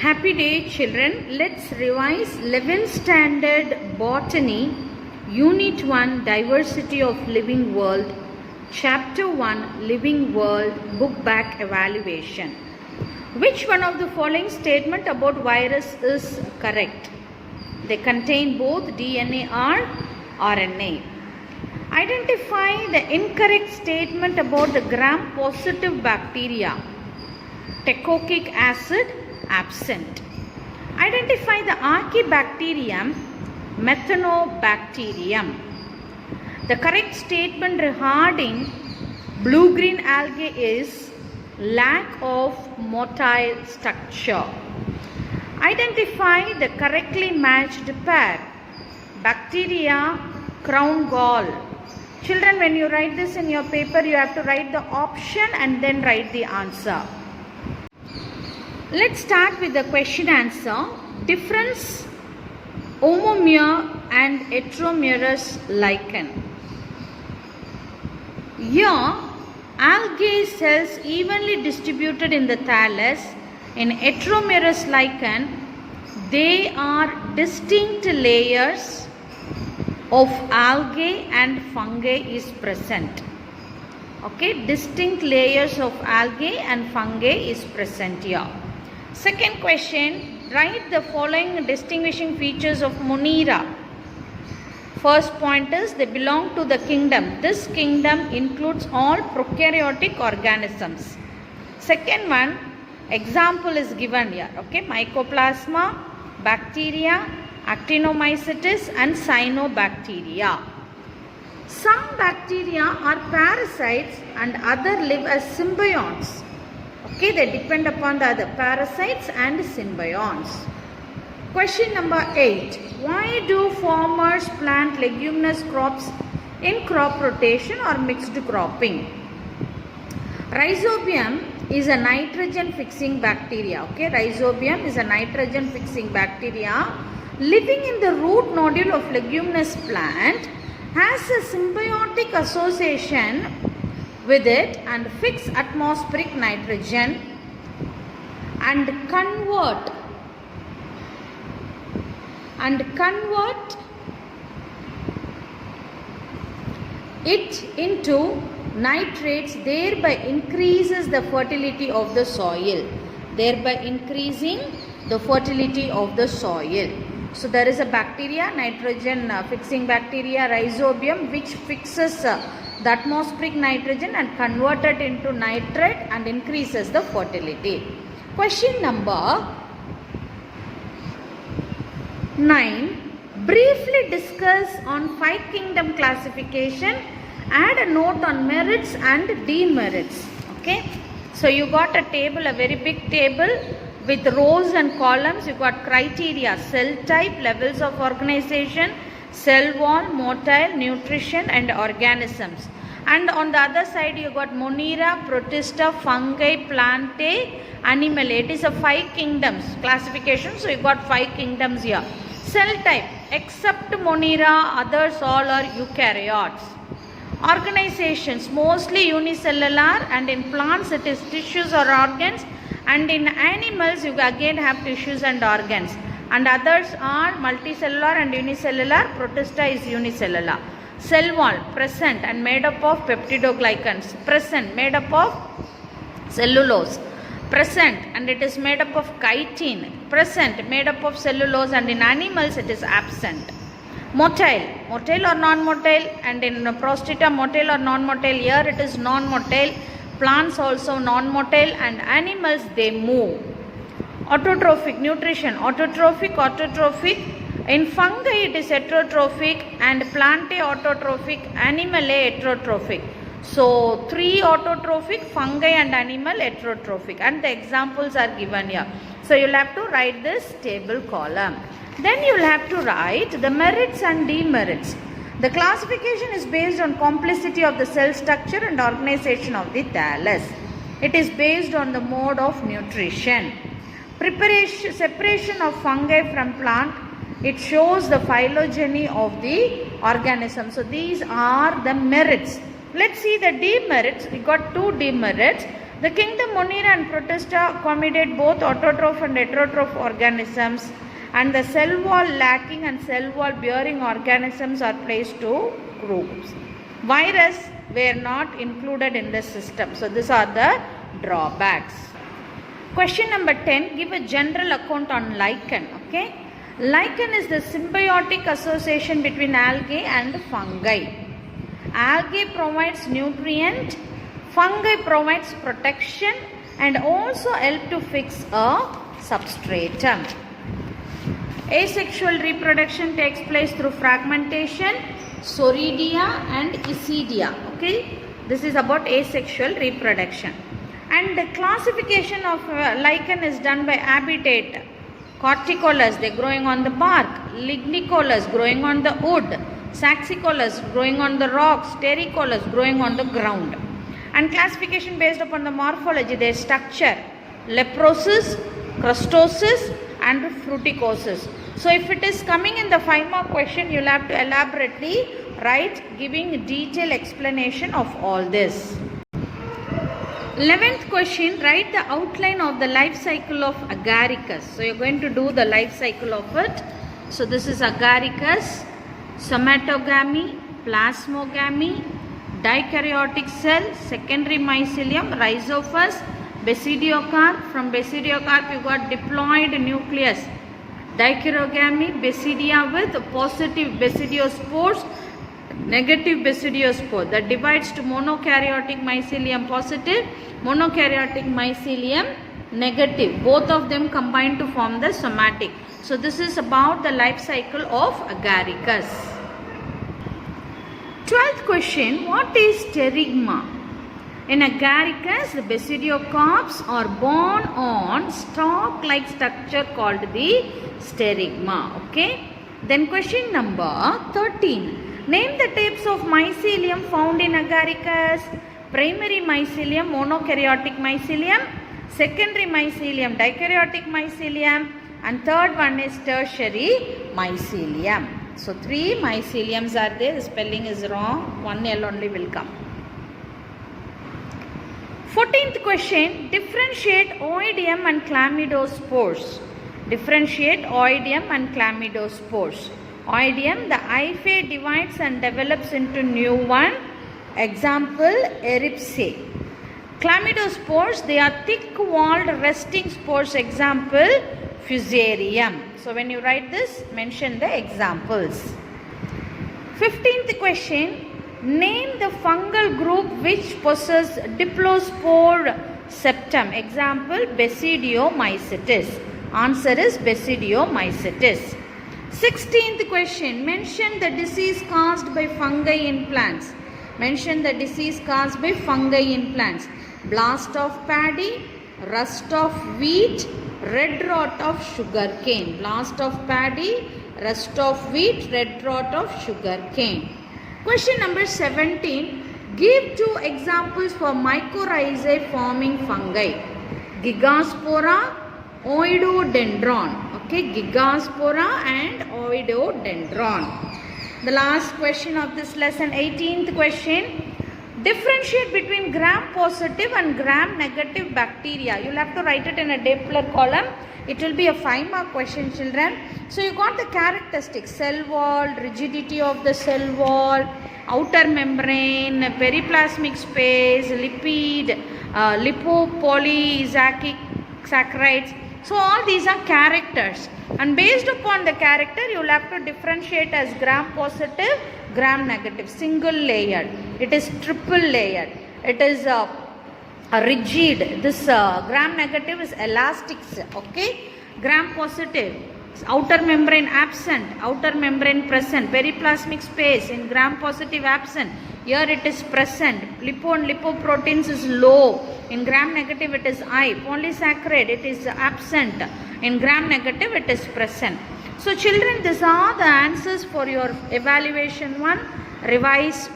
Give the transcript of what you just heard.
Happy day, children. Let's revise 11th Standard Botany, Unit 1, Diversity of Living World, Chapter 1, Living World, Book Back Evaluation. Which one of the following statement about virus is correct? They contain both DNA or RNA. Identify the incorrect statement about the gram-positive bacteria. Teichoic acid absent. Identify the Archaebacterium, Methanobacterium. The correct statement regarding blue-green algae is lack of motile structure. Identify the correctly matched pair. Bacteria, crown gall. Children, when you write this in your paper, you have to write the option and then write the answer. Let's start with the question answer. Difference homomere and heteromerous lichen. Here, algae cells evenly distributed in the thallus. In heteromerous lichen, they are distinct layers of algae and fungi is present. Okay, distinct layers of algae and fungi is present here. Second question, write the following distinguishing features of Monera. First point is they belong to the kingdom. This kingdom includes all prokaryotic organisms. Second one, example is given here. Okay, Mycoplasma, bacteria, Actinomycetes and Cyanobacteria. Some bacteria are parasites and other live as symbionts. Okay, they depend upon the other parasites and symbionts. Question number 8. Why do farmers plant leguminous crops in crop rotation or mixed cropping? Rhizobium is a nitrogen fixing bacteria. Okay, Rhizobium is a nitrogen fixing bacteria living in the root nodule of leguminous plant, has a symbiotic association with it and fix atmospheric nitrogen and convert it into nitrates, thereby increases the fertility of the soil. So there is a bacteria, nitrogen fixing bacteria, Rhizobium, which fixes the atmospheric nitrogen and convert it into nitrate and increases the fertility. Question number 9. Briefly discuss on 5 kingdom classification. Add a note on merits and demerits. Okay. So you got a table, a very big table with rows and columns. You got criteria, cell type, levels of organization, cell wall, motile, nutrition and organisms. And on the other side you got Monera, Protista, fungi, plantae, animalia. It is a 5 kingdoms classification. So you got 5 kingdoms here. Cell type, except Monera, others all are eukaryotes. Organizations, mostly unicellular, and in plants it is tissues or organs, and in animals you again have tissues and organs, and others are multicellular and unicellular. Protista is unicellular. Cell wall, present and made up of peptidoglycans, present, made up of cellulose, present and it is made up of chitin, present, made up of cellulose, and in animals it is absent. Motile, motile or non-motile, and in Protista motile or non-motile. Here it is non-motile. Plants also non-motile, and animals they move. Autotrophic, nutrition, autotrophic. In fungi it is heterotrophic, and plantae autotrophic, animalia heterotrophic. So 3 autotrophic, fungi and animal heterotrophic, and the examples are given here. So you will have to write this table column. Then you will have to write the merits and demerits. The classification is based on complexity of the cell structure and organization of the thallus. It is based on the mode of nutrition. Separation of fungi from plant. It shows the phylogeny of the organism. So these are the merits. Let's see the demerits. We got 2 demerits. The kingdom Monera and Protista accommodate both autotroph and heterotroph organisms, and the cell wall lacking and cell wall bearing organisms are placed to groups. Virus were not included in the system. So these are the drawbacks. Question number 10. Give a general account on lichen. Okay. Lichen is the symbiotic association between algae and fungi. Algae provides nutrient, fungi provides protection and also help to fix a substratum. Asexual reproduction takes place through fragmentation, Soridia and Isidia. Okay, this is about asexual reproduction. And the classification of lichen is done by habitat. Corticolous, they are growing on the bark. Lignicolous, growing on the wood. Saxicolous, growing on the rocks. Terricolous, growing on the ground. And classification based upon the morphology, their structure. Leprosis, crustosis and fruticosis. So if it is coming in the 5 mark question, you will have to elaborately write giving detailed explanation of all this. 11th question, write the outline of the life cycle of Agaricus. So you are going to do the life cycle of it. So this is Agaricus, somatogamy, plasmogamy, dikaryotic cell, secondary mycelium, rhizophus, basidiocarp. From basidiocarp you got diploid nucleus, dichirogamy, basidia with positive basidiospores, negative basidiospore that divides to monokaryotic mycelium positive, monokaryotic mycelium negative. Both of them combine to form the somatic. So this is about the life cycle of Agaricus. 12th question, what is pterygma? In Agaricus, the basidiocarps are born on stalk-like structure called the pterygma. Okay. Then question number 13. Name the types of mycelium found in Agaricus. Primary mycelium, monokaryotic mycelium. Secondary mycelium, dikaryotic mycelium. And third one is tertiary mycelium. So 3 myceliums are there. The spelling is wrong. 1 L only will come. 14th question. Differentiate oidium and chlamydospores. Differentiate oidium and chlamydospores. Oidium, the hyphae divides and develops into new one. Example, Eripsae. Chlamydospores, they are thick-walled resting spores. Example, Fusarium. So when you write this, mention the examples. 15th question. Name the fungal group which possess diplospore septum. Example, Basidiomycetes. Answer is Basidiomycetes. 16th question. Mention the disease caused by fungi in plants. Mention the disease caused by fungi in plants. Blast of paddy, rust of wheat, red rot of sugar cane. Blast of paddy, rust of wheat, red rot of sugar cane. Question number 17. Give 2 examples for mycorrhizae forming fungi. Gigaspora, Oidodendron. Okay, Gigaspora and Oidodendron. The last question of this lesson, 18th question. Differentiate between gram-positive and gram-negative bacteria. You will have to write it in a Doppler column. It will be a 5 mark question, children. So you got the characteristics: cell wall, rigidity of the cell wall, outer membrane, periplasmic space, lipid, lipopolysaccharides. So all these are characters, and based upon the character you will have to differentiate as gram positive, gram negative, single layered. It is triple layered. It is rigid. This gram negative is elastic. Okay, gram positive, outer membrane absent, outer membrane present, periplasmic space in gram positive absent. Here it is present. Lipo and lipoproteins is low. In gram negative it is high. Polysaccharide it is absent. In gram negative it is present. So children, these are the answers for your evaluation 1. Revise